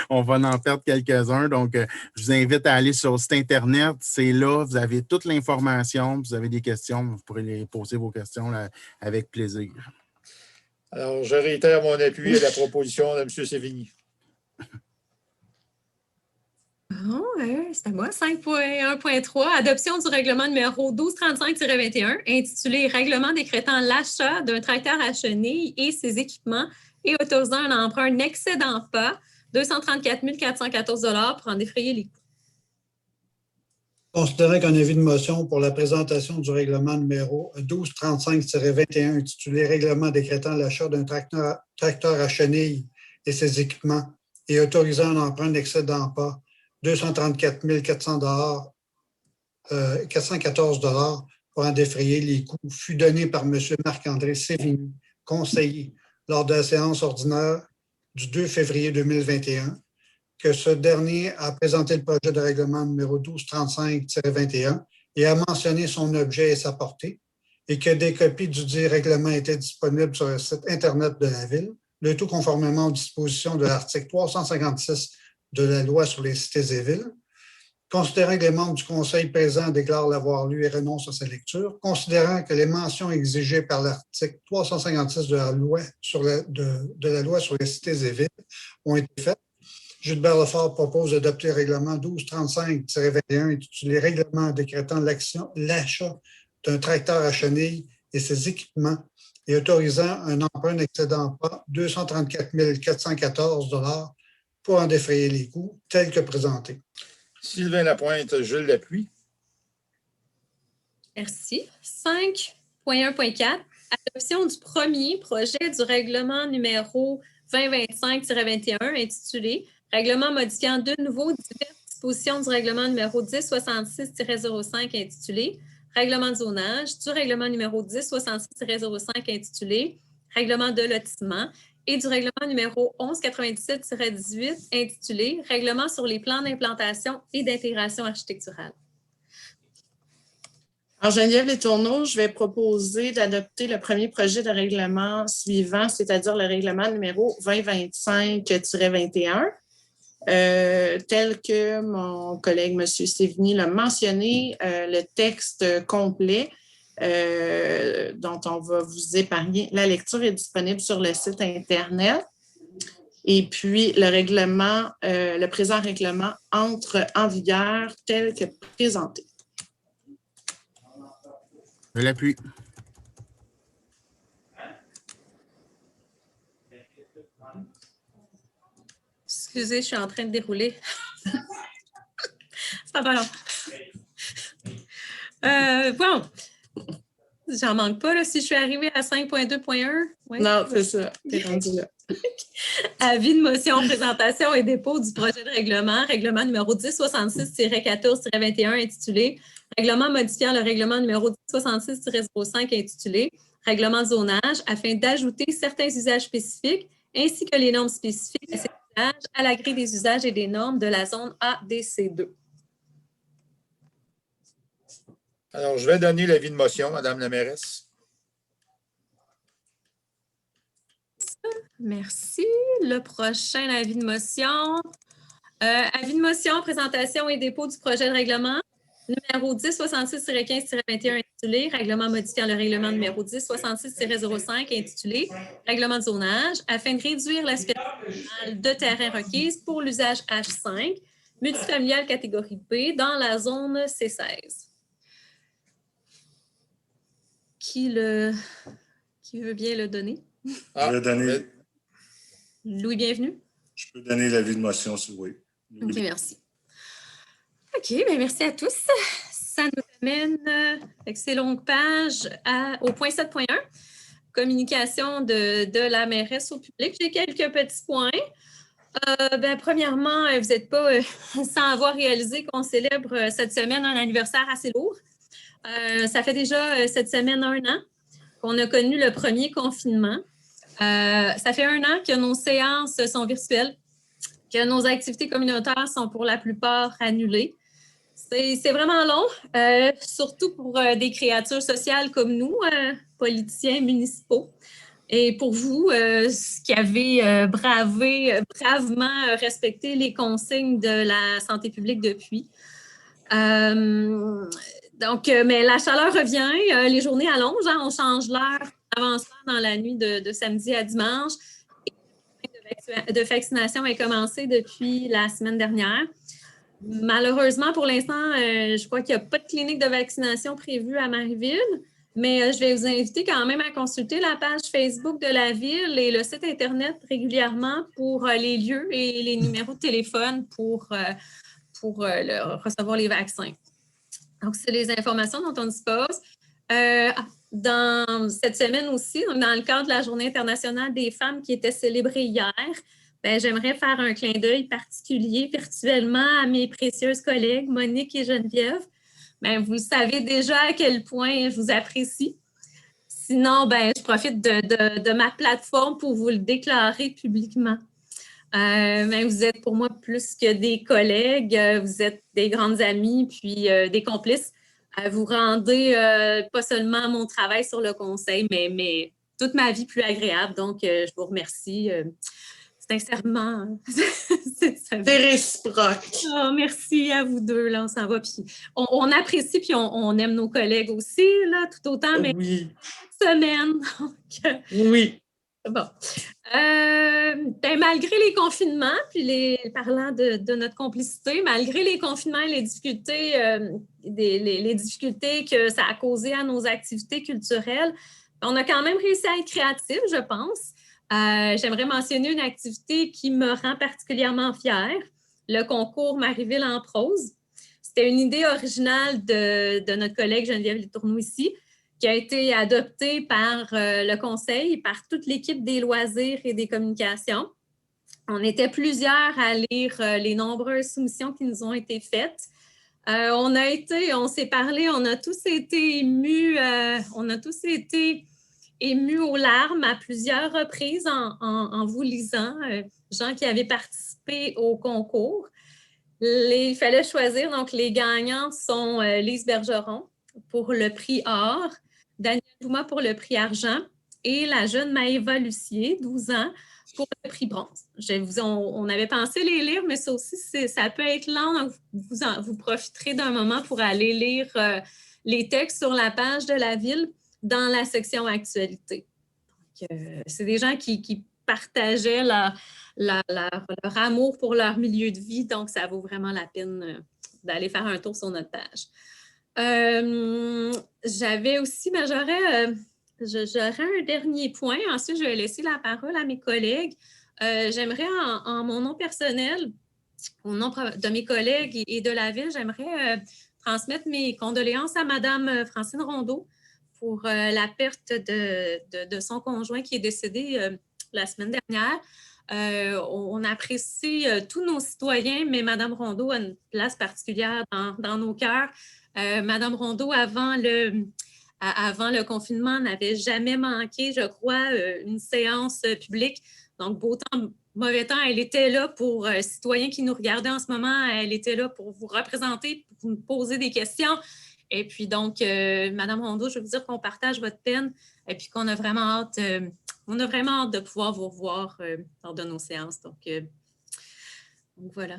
on va en perdre quelques-uns. Donc, je vous invite à aller sur le site Internet. C'est là, vous avez toute l'information. Vous avez des questions, vous pourrez les poser vos questions là, avec plaisir. Alors, je réitère mon appui à la proposition de M. Sévigny. Oh, c'est à moi. 5.1.3, adoption du règlement numéro 1235-21, intitulé Règlement décrétant l'achat d'un tracteur à chenilles et ses équipements et autorisant un emprunt n'excédant pas 234 414 $ pour en défrayer les coûts. Considérant qu'un avis de motion pour la présentation du règlement numéro 1235-21, intitulé Règlement décrétant l'achat d'un tracteur à chenilles et ses équipements et autorisant un emprunt n'excédant pas 234 414 $ pour en défrayer les coûts, fut donné par M. Marc-André Sévigny, conseiller, lors de la séance ordinaire du 2 février 2021, que ce dernier a présenté le projet de règlement numéro 1235-21 et a mentionné son objet et sa portée, et que des copies du dit règlement étaient disponibles sur le site Internet de la Ville, le tout conformément aux dispositions de l'article 356 de la loi sur les cités et villes. Considérant que les membres du Conseil présents déclarent l'avoir lu et renoncent à sa lecture, considérant que les mentions exigées par l'article 356 de la loi sur les cités et villes ont été faites, Gilbert Lefort propose d'adopter le règlement 1235-21 intitulé Règlement décrétant l'achat d'un tracteur à chenilles et ses équipements et autorisant un emprunt n'excédant pas 234 414 $ pour en défrayer les coûts, tel que présenté. Sylvain Lapointe, je l'appuie. Merci. 5.1.4, adoption du premier projet du règlement numéro 2025-21 intitulé Règlement modifiant de nouveau diverses dispositions du règlement numéro 1066-05 intitulé Règlement de zonage, du règlement numéro 1066-05 intitulé Règlement de lotissement et du règlement numéro 1197-18 intitulé Règlement sur les plans d'implantation et d'intégration architecturale. Alors, Geneviève Letourneau, je vais proposer d'adopter le premier projet de règlement suivant, c'est-à-dire le règlement numéro 2025-21, tel que mon collègue M. Sévigny l'a mentionné, le texte complet dont on va vous épargner la lecture est disponible sur le site Internet. Et puis, le présent règlement entre en vigueur tel que présenté. Je l'appuie. Excusez, je suis en train de dérouler. Ça va long. Bon, j'en manque pas là, si je suis arrivée à 5.2.1. Ouais. Non, c'est ça. T'es rendu là. Avis de motion, présentation et dépôt du projet de règlement numéro 1066-14-21 intitulé Règlement modifiant le règlement numéro 1066-05 intitulé « Règlement de zonage » afin d'ajouter certains usages spécifiques ainsi que les normes spécifiques à ces usages à la grille des usages et des normes de la zone ADC2. Alors, je vais donner l'avis de motion, Madame la mairesse. Merci. Le prochain avis de motion. Avis de motion, présentation et dépôt du projet de règlement numéro 1066-15-21 intitulé « Règlement modifiant le règlement numéro 1066-05 intitulé « Règlement de zonage » afin de réduire la superficie de terrain requise pour l'usage H5, multifamilial catégorie B, dans la zone C16. Qui veut bien le donner? Je vais donner, Louis, bienvenue. je peux donner l'avis de motion, si vous voulez. OK, merci. OK, bien merci à tous. Ça nous amène, avec ces longues pages, au point 7.1, communication de la mairesse au public. J'ai quelques petits points. Premièrement, vous n'êtes pas sans avoir réalisé qu'on célèbre cette semaine un anniversaire assez lourd. Ça fait déjà cette semaine 1 an qu'on a connu le premier confinement. Ça fait 1 an que nos séances sont virtuelles, que nos activités communautaires sont pour la plupart annulées. C'est vraiment long, surtout pour des créatures sociales comme nous, politiciens municipaux. Et pour vous, qui avez bravement respecté les consignes de la santé publique depuis. Mais la chaleur revient, les journées allongent, hein, on change l'heure, avance dans la nuit de samedi à dimanche. De vaccination est commencé depuis la semaine dernière. Malheureusement, pour l'instant, je crois qu'il n'y a pas de clinique de vaccination prévue à Marieville, mais je vais vous inviter quand même à consulter la page Facebook de la ville et le site Internet régulièrement pour les lieux et les numéros de téléphone pour recevoir les vaccins. Donc, c'est les informations dont on dispose. Dans cette semaine aussi, dans le cadre de la Journée internationale des femmes qui était célébrée hier, j'aimerais faire un clin d'œil particulier virtuellement à mes précieuses collègues Monique et Geneviève. Vous savez déjà à quel point je vous apprécie. Sinon, je profite de ma plateforme pour vous le déclarer publiquement. Vous êtes pour moi plus que des collègues, vous êtes des grandes amies, puis des complices. Vous rendez pas seulement mon travail sur le conseil, mais toute ma vie plus agréable. Donc, je vous remercie sincèrement. C'est réciproque. Oh, merci à vous deux. Là, on s'en va. Puis on apprécie, puis on aime nos collègues aussi, là, tout autant, mais oui. Semaine. Donc, oui. Bon. Malgré les confinements, puis parlant de notre complicité, malgré les confinements et les difficultés, les difficultés que ça a causé à nos activités culturelles, on a quand même réussi à être créatifs, je pense. J'aimerais mentionner une activité qui me rend particulièrement fière, le concours Marieville en prose. C'était une idée originale de notre collègue Geneviève Letourneau ici, qui a été adoptée par le conseil et par toute l'équipe des loisirs et des communications. On était plusieurs à lire les nombreuses soumissions qui nous ont été faites. On s'est parlé, on a tous été émus aux larmes à plusieurs reprises en vous lisant, gens qui avaient participé au concours. Il fallait choisir, donc les gagnants sont Lise Bergeron pour le prix or, Daniel Bouma pour le prix argent et la jeune Maëva Lucier, 12 ans, pour le prix bronze. On avait pensé les lire, mais ça aussi, ça peut être lent, donc vous profiterez d'un moment pour aller lire les textes sur la page de la ville dans la section actualité. C'est des gens qui partageaient leur amour pour leur milieu de vie, donc ça vaut vraiment la peine d'aller faire un tour sur notre page. J'avais aussi, j'aurais un dernier point. Ensuite, je vais laisser la parole à mes collègues. J'aimerais, en mon nom personnel, au nom de mes collègues et de la ville, j'aimerais transmettre mes condoléances à Mme Francine Rondeau pour la perte de son conjoint qui est décédé la semaine dernière. On apprécie tous nos citoyens, mais Mme Rondeau a une place particulière dans nos cœurs. Mme Rondeau, avant le confinement, n'avait jamais manqué, je crois, une séance publique. Donc, beau temps, mauvais temps, elle était là pour citoyens qui nous regardaient en ce moment. Elle était là pour vous représenter, pour nous poser des questions. Et puis donc, Mme Rondeau, je veux vous dire qu'on partage votre peine et puis qu'on a vraiment hâte, de pouvoir vous revoir lors de nos séances. Donc voilà.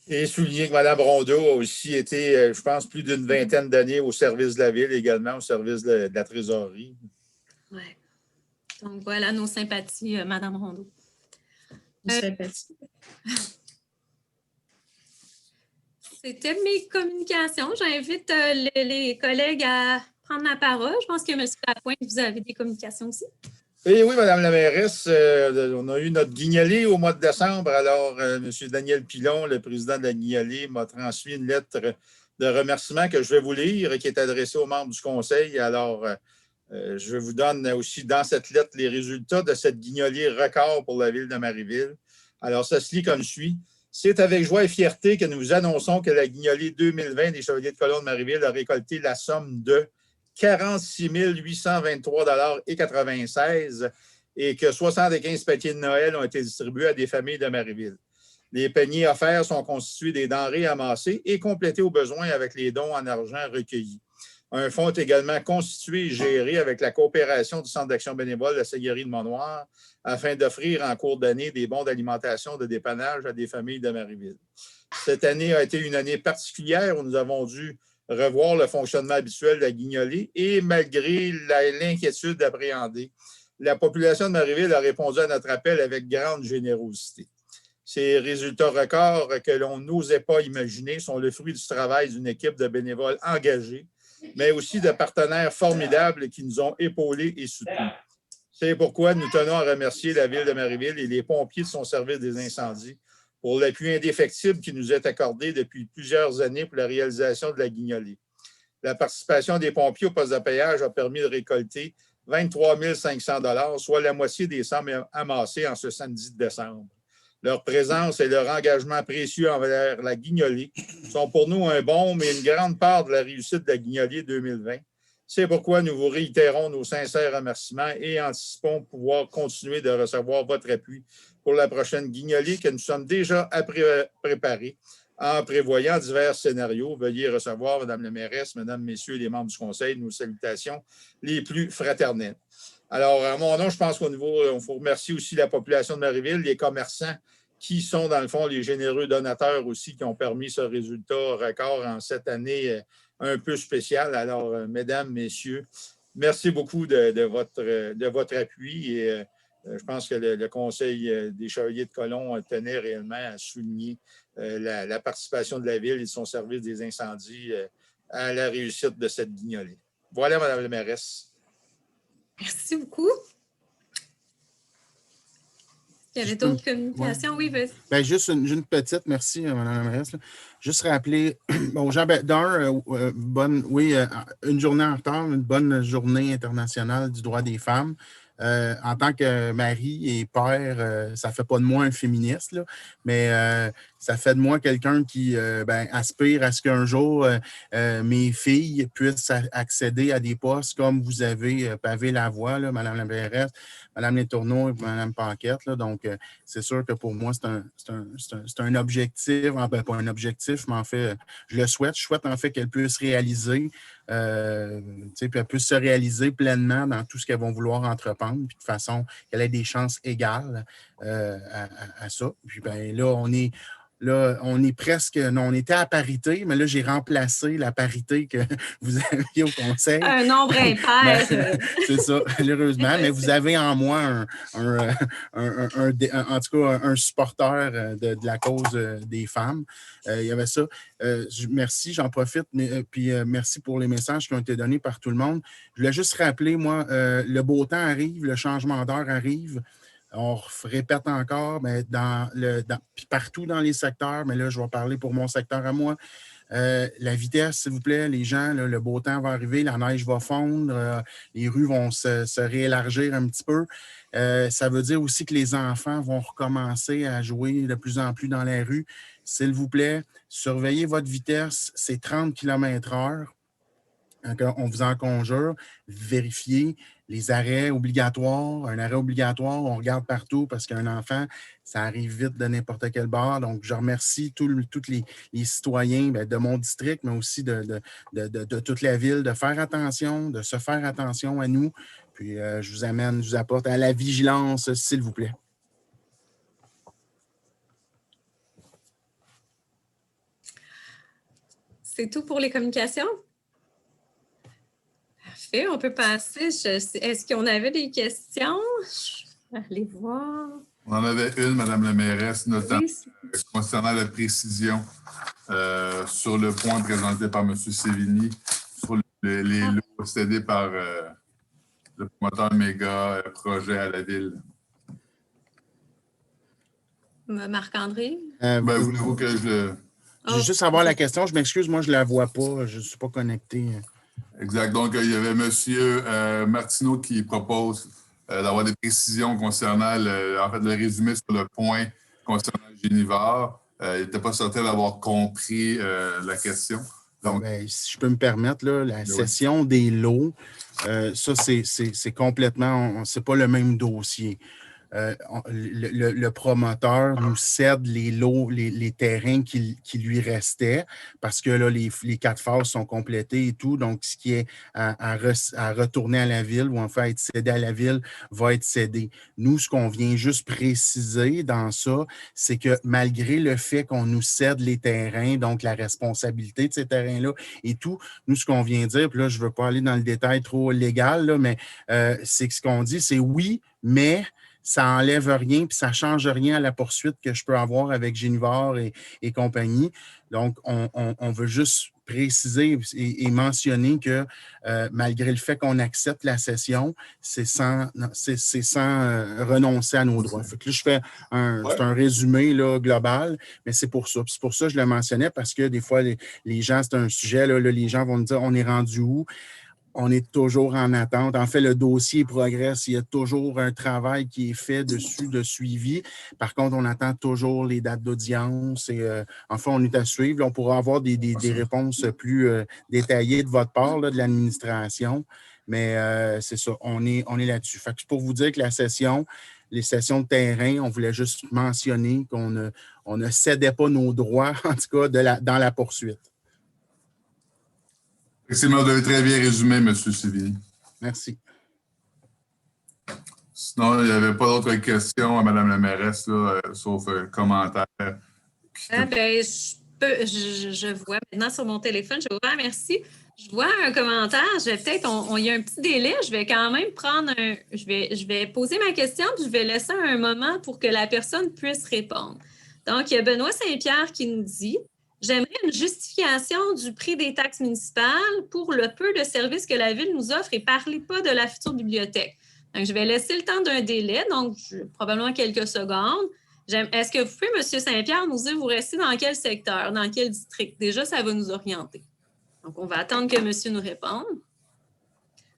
Et souligner que Mme Rondeau a aussi été, je pense, plus d'une vingtaine d'années au service de la Ville, également au service de la trésorerie. Oui. Donc voilà nos sympathies, Mme Rondeau. Sympathie. C'était mes communications. J'invite les collègues à prendre la parole. Je pense que M. Lapointe, vous avez des communications aussi. Et oui, Mme la mairesse, on a eu notre guignolée au mois de décembre. Alors, M. Daniel Pilon, le président de la guignolée, m'a transmis une lettre de remerciement que je vais vous lire et qui est adressée aux membres du conseil. Alors, je vous donne aussi dans cette lettre les résultats de cette guignolée record pour la ville de Marieville. Alors, ça se lit comme suit. C'est avec joie et fierté que nous vous annonçons que la guignolée 2020 des Chevaliers de Colomb de Marieville a récolté la somme de 46 823,96 et que 75 paquets de Noël ont été distribués à des familles de Marieville. Les paniers offerts sont constitués des denrées amassées et complétés aux besoins avec les dons en argent recueillis. Un fonds est également constitué et géré avec la coopération du Centre d'action bénévole de la Seigneurie de Mont-Noir afin d'offrir en cours d'année des bons d'alimentation de dépannage à des familles de Marieville. Cette année a été une année particulière où nous avons dû revoir le fonctionnement habituel de la guignolée et malgré l'inquiétude d'appréhender, la population de Marieville a répondu à notre appel avec grande générosité. Ces résultats records que l'on n'osait pas imaginer sont le fruit du travail d'une équipe de bénévoles engagés, mais aussi de partenaires formidables qui nous ont épaulés et soutenus. C'est pourquoi nous tenons à remercier la Ville de Marieville et les pompiers de son service des incendies pour l'appui indéfectible qui nous est accordé depuis plusieurs années pour la réalisation de la guignolée. La participation des pompiers au poste de péage a permis de récolter 23 500 $, soit la moitié des sommes amassées en ce samedi de décembre. Leur présence et leur engagement précieux envers la guignolée sont pour nous un baume et une grande part de la réussite de la guignolée 2020. C'est pourquoi nous vous réitérons nos sincères remerciements et anticipons pouvoir continuer de recevoir votre appui pour la prochaine guignolée que nous sommes déjà à préparer en prévoyant divers scénarios. Veuillez recevoir, Mme la mairesse, Mesdames, Messieurs les membres du Conseil, nos salutations les plus fraternelles. Alors, à mon nom, je pense on faut remercier aussi la population de Marieville, les commerçants qui sont, dans le fond, les généreux donateurs aussi qui ont permis ce résultat record en cette année un peu spéciale. Alors, Mesdames, Messieurs, merci beaucoup de votre appui et je pense que le Conseil des Chevaliers de Colomb tenait réellement à souligner la participation de la Ville et de son service des incendies à la réussite de cette guignolée. Voilà, Mme la mairesse. Merci beaucoup. Il y avait d'autres communications? Oui, vas-y. Bien, juste une petite, merci, Mme la mairesse. Juste rappeler aux gens, une journée en retard, une bonne journée internationale du droit des femmes. En tant que mari et père, ça ne fait pas de moi un féministe, là, mais ça fait de moi quelqu'un qui aspire à ce qu'un jour, mes filles puissent accéder à des postes comme vous avez pavé la voie, là, Mme la mairesse, Mme Letourneau et Mme Paquette. Là, donc, c'est sûr que pour moi, c'est un objectif, pas un objectif, mais en fait, je souhaite en fait qu'elles puissent réaliser, puis elles puissent se réaliser pleinement dans tout ce qu'elles vont vouloir entreprendre, puis de façon qu'elles aient des chances égales à ça. Puis là, on est presque, non, on était à parité, mais là, j'ai remplacé la parité que vous aviez au Conseil. Un nombre impair. C'est ça, malheureusement. Mais vous avez en moi en tout cas un supporter de la cause des femmes. Il y avait ça. Merci, j'en profite. Puis merci pour les messages qui ont été donnés par tout le monde. Je voulais juste rappeler, moi, le beau temps arrive, le changement d'heure arrive. On répète encore, mais puis partout dans les secteurs, mais là, je vais parler pour mon secteur à moi. La vitesse, s'il vous plaît, les gens, là, le beau temps va arriver, la neige va fondre, les rues vont se réélargir un petit peu. Ça veut dire aussi que les enfants vont recommencer à jouer de plus en plus dans la rue. S'il vous plaît, surveillez votre vitesse, c'est 30 km/h. On vous en conjure, vérifiez les arrêts obligatoires. Un arrêt obligatoire, on regarde partout parce qu'un enfant, ça arrive vite de n'importe quel bord. Donc, je remercie tous les citoyens de mon district, mais aussi de toute la ville, de faire attention, de se faire attention à nous. Puis, je vous apporte à la vigilance, s'il vous plaît. C'est tout pour les communications? Parfait, on peut passer. Est-ce qu'on avait des questions? Je vais aller voir. On en avait une, Madame la mairesse, notamment Oui. concernant la précision sur le point présenté par M. Sévigny sur les lots possédés par le promoteur méga projet à la ville. Marc-André? Voulez-vous que je le... Je veux juste savoir la question. Je m'excuse, moi, je ne la vois pas. Je ne suis pas connecté. Exact. Donc, il y avait M. Martineau qui propose d'avoir des précisions concernant le résumé sur le point concernant Génivore. Il n'était pas certain d'avoir compris la question. Donc, si je peux me permettre, là, la cession des lots, ça, c'est complètement, c'est pas le même dossier. Le promoteur nous cède les lots, les terrains qui lui restaient parce que là, les 4 phases sont complétées et tout. Donc, ce qui est à retourner à la ville ou en fait être cédé à la ville va être cédé. Nous, ce qu'on vient juste préciser dans ça, c'est que malgré le fait qu'on nous cède les terrains, donc la responsabilité de ces terrains-là et tout, nous, ce qu'on vient dire, puis là, je ne veux pas aller dans le détail trop légal, là, mais c'est que ce qu'on dit, c'est oui, mais ça n'enlève rien puis ça ne change rien à la poursuite que je peux avoir avec Génivore et compagnie. Donc, on veut juste préciser et mentionner que malgré le fait qu'on accepte la cession, c'est sans renoncer à nos droits. Fait que là, je fais c'est un résumé là, global, mais c'est pour ça. Puis c'est pour ça que je le mentionnais parce que des fois, les gens, c'est un sujet, là, les gens vont me dire on est rendu où? On est toujours en attente. En fait, le dossier progresse. Il y a toujours un travail qui est fait dessus, de suivi. Par contre, on attend toujours les dates d'audience. Et enfin, on est à suivre. Là, on pourra avoir des réponses plus détaillées de votre part, là, de l'administration. Mais c'est ça, on est là-dessus. Fait que pour vous dire que les sessions de terrain, on voulait juste mentionner qu'on ne cédait pas nos droits, en tout cas, dans la poursuite. Effectivement, vous avez très bien résumé, M. Sévigny. Merci. Sinon, il n'y avait pas d'autres questions à Mme la mairesse, là, sauf un commentaire. Je vois maintenant sur mon téléphone, je vois, merci. Je vois un commentaire, il y a un petit délai, je vais quand même je vais poser ma question, puis je vais laisser un moment pour que la personne puisse répondre. Donc, il y a Benoît Saint-Pierre qui nous dit « J'aimerais une justification du prix des taxes municipales pour le peu de services que la Ville nous offre et parlez pas de la future bibliothèque. » Donc, je vais laisser le temps d'un délai, donc probablement quelques secondes. Est-ce que vous pouvez, M. Saint-Pierre, nous dire vous restez dans quel secteur, dans quel district? Déjà, ça va nous orienter. Donc, on va attendre que monsieur nous réponde.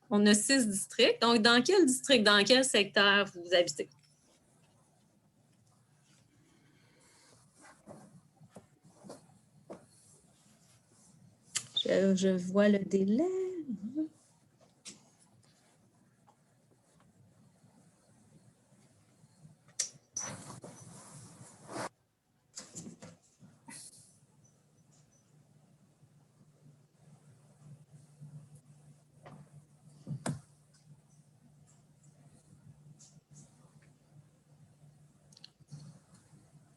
On a 6 districts. Donc, dans quel district, dans quel secteur vous habitez? Je vois le délai.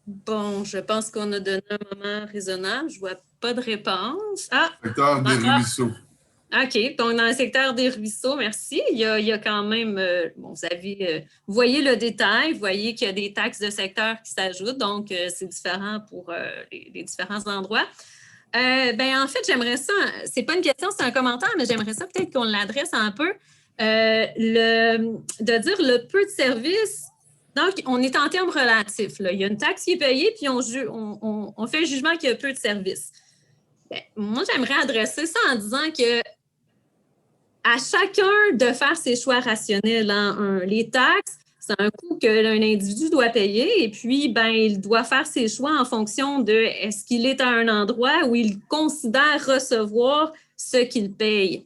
Bon, je pense qu'on a donné un moment raisonnable. Je ne vois pas de réponse. Secteur des ruisseaux. OK. Donc, dans le secteur des ruisseaux, merci. Il y a quand même, vous voyez le détail, vous voyez qu'il y a des taxes de secteur qui s'ajoutent. Donc, c'est différent pour les différents endroits. En fait, j'aimerais ça, c'est pas une question, c'est un commentaire, mais j'aimerais ça peut-être qu'on l'adresse un peu. De dire le peu de services. Donc, on est en termes relatifs. Là. Il y a une taxe qui est payée, puis on fait le jugement qu'il y a peu de services. Ben, moi, j'aimerais adresser ça en disant que à chacun de faire ses choix rationnels. Hein. Les taxes, c'est un coût qu'un individu doit payer et puis, ben, il doit faire ses choix en fonction de est-ce qu'il est à un endroit où il considère recevoir ce qu'il paye.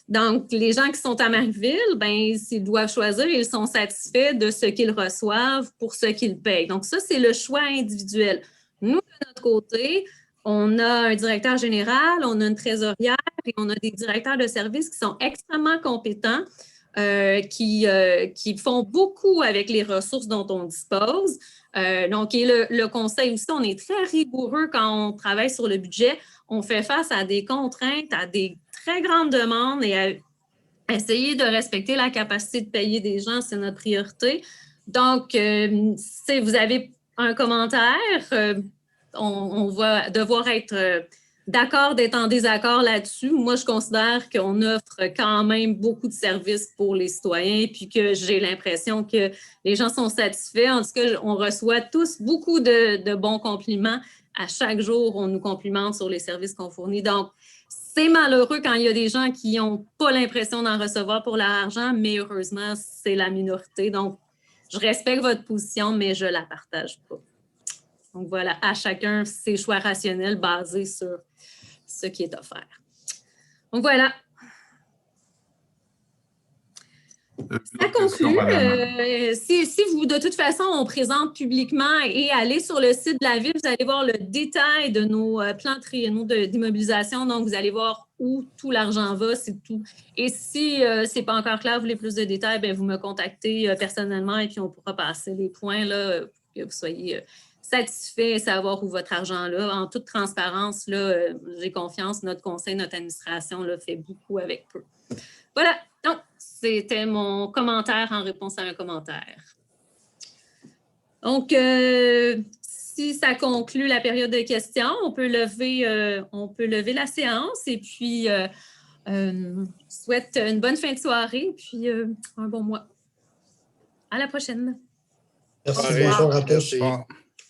Donc, les gens qui sont à Marieville, ben, s'ils doivent choisir, ils sont satisfaits de ce qu'ils reçoivent pour ce qu'ils payent. Donc, ça, c'est le choix individuel. Nous, de notre côté, on a un directeur général, on a une trésorière et on a des directeurs de services qui sont extrêmement compétents, qui font beaucoup avec les ressources dont on dispose. Donc, et le conseil aussi, on est très rigoureux quand on travaille sur le budget. On fait face à des contraintes, à des très grandes demandes et à essayer de respecter la capacité de payer des gens, c'est notre priorité. Donc, si vous avez un commentaire, on va devoir être d'accord d'être en désaccord là-dessus. Moi, je considère qu'on offre quand même beaucoup de services pour les citoyens puis que j'ai l'impression que les gens sont satisfaits. En tout cas, on reçoit tous beaucoup de bons compliments. À chaque jour, on nous complimente sur les services qu'on fournit. Donc, c'est malheureux quand il y a des gens qui n'ont pas l'impression d'en recevoir pour leur argent, mais heureusement, c'est la minorité. Donc, je respecte votre position, mais je ne la partage pas. Donc voilà, à chacun ses choix rationnels basés sur ce qui est offert. Donc voilà. Ça conclut. Si vous, de toute façon, on présente publiquement et allez sur le site de la Ville, vous allez voir le détail de nos plans triennaux d'immobilisation. Donc, vous allez voir où tout l'argent va, c'est tout. Et si ce n'est pas encore clair, vous voulez plus de détails, bien, vous me contactez personnellement et puis on pourra passer les points là, pour que vous soyez satisfait et savoir où votre argent là. En toute transparence, là, j'ai confiance, notre conseil, notre administration là, fait beaucoup avec peu. Voilà, donc c'était mon commentaire en réponse à un commentaire. Donc, si ça conclut la période de questions, on peut lever la séance et puis je souhaite une bonne fin de soirée puis un bon mois. À la prochaine. Merci, bonsoir à tous. Merci.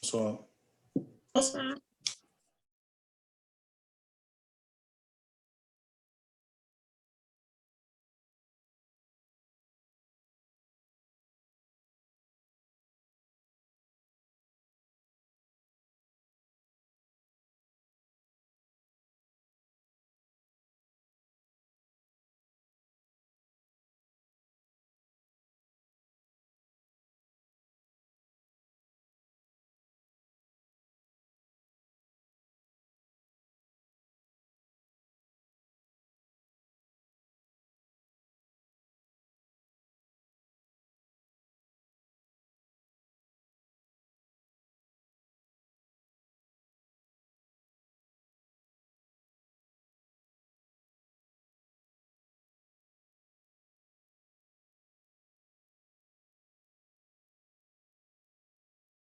Bonsoir. Bonsoir.